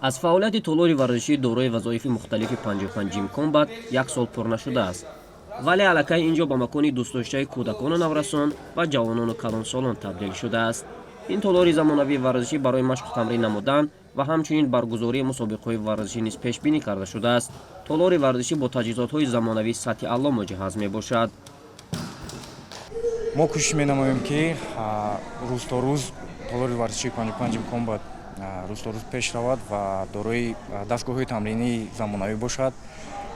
аз фаъолияти толори варзишӣ дорои вазоифи мухталифи 55 ҷим комбат як сол пур нашудааст, вале аллакай инҷо ба макони дӯстдоштаи кӯдакону наврасон ва ҷавонону калонсолон табдил шудааст. ин толори замонавии варзишӣ барои машқу тамрин намудан ва ҳамчунин баргузории мусобиқаҳои варзишӣ низ пешбинӣ карда шудааст. толори варзишӣ бо таҷҳизотҳои замонавии сатҳи аъло муҷаҳҳаз мебошад. мо кӯшиш менамоем ки рӯз то рӯз толори варзишии 55 комбат рӯз то рӯз пеш равад ва дорои дастгоҳҳои тамринии замонавӣ бошад.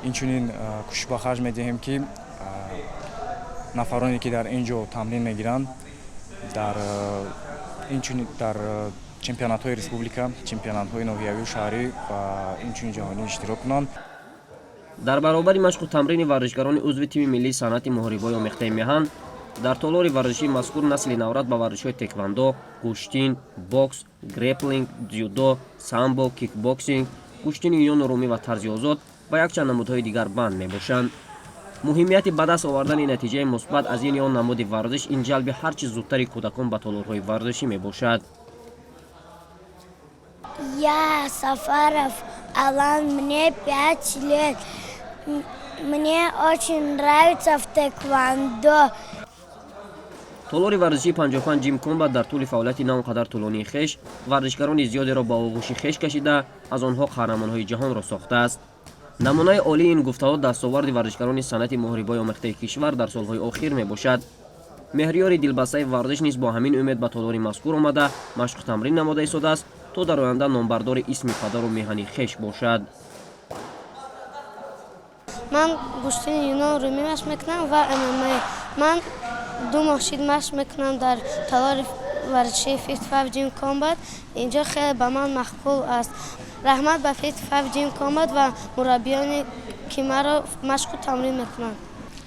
инчунин кӯшиш ба харҷ медиҳем ки нафароне ки дар ин ҷо тамрин мегиранд инчунин дар чемпионатҳои республика, чемпионатҳои ноҳиявию шаҳрӣ ва инчунин ҷаҳонӣ иштирок кунанд. дар баробари машқу тамрини варзишгарони узви тими миллии санъати муҳорибаи омехтаи меҳан, дар толори варзишии мазкур насли наврат ба варзишҳои теквандо, куштин, бокс, греплинг, дзюдо, самбо, кикбоксинг, куштини юнону румӣ ва тарзи озод ва якчанд намудҳои дигар банд мебошанд. муҳимияти ба даст овардани натиҷаи мусбат аз ин ё намуди варзиш ин ҷалби ҳарчи зудтари кӯдакон ба толорҳои варзишӣ мебошад. Я Сафаров Алан, мне 5 лет. Мне очень нравится в тэквондо. толори варзишии 55 ҷим комбат дар тӯли фаъолияти на он қадар тӯлонии хеш варзишгарони зиёдеро ба оғӯши хеш кашида аз онҳо қаҳрамонҳои ҷаҳонро сохтааст. намунаи олии ин гуфтаҳо дастоварди варзишгарони санъати муҳорибаи омехтаи кишвар дар солҳои охир мебошад. меҳрёри дилбастаи варзиш низ бо ҳамин умед ба толори мазкур омада машқу тамрин намода истодааст, то дар оянда номбардори исми падару меҳани хеш бошад. ман куштини юнон румӣ машқ мекунам ва ММА. ман 2 моҳ шид машқ мекунам дар толори варзишии 55 ҷим комбат. инҷо хеле ба ман маъқул аст. раҳмат ба 55 ҷим комбат ва мураббиёне ки маро машқу тамрин мекунанд.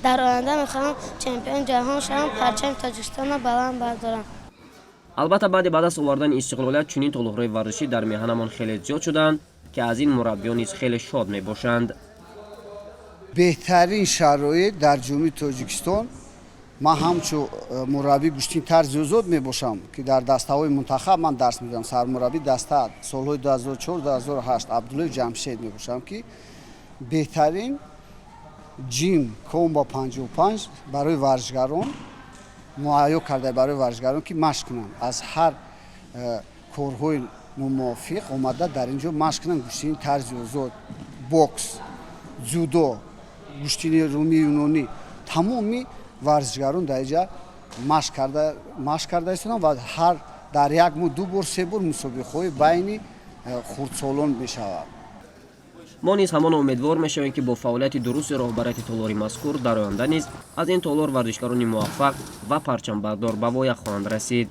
дар оянда мехоҳам чемпиони ҷаҳон шавам, парчами Тоҷикистонро баланд бардорам. албатта баъди ба даст овардани истиқлолият чунин толорҳои варзишӣ дар меҳанамон хеле зиёд шуданд, ки аз ин мураббиён низ хеле шод мебошанд. беҳтарин шароит дар ҷумҳурии Тоҷикистон ман ҳамчун мурабби Гӯштин Тарзи Озод мебошам, ки дар дастаҳои мунтахаб ман дарс медиҳам. Сармурабби даста солҳои 2004-2008 Абдуллои Ҷамшед мебошам, ки беҳтарин ҷим комбо 55 барои варзишгарон муайё карда барои варзишгарон ки машқ кунанд, аз ҳар корҳои мумовиқ омада дар ин ҷо машқ кунанд. Гӯштини Тарзи Озод, бокс, дзюдо, куштини румӣ юнонӣ, тамоми варзишгарон дар инҷа машқ карда истоданд ва ҳар дар як моҳ 2 бор 3 бор мусобиқаҳои байни хурдсолон мешавад. мо низ ҳамон умедвор мешавем ки бо фаъолияти дурусти роҳбарияти толори мазкур дар оянда низ аз ин толор варзишгарони муваффақ ва парчамбардор ба воя хоҳанд расид.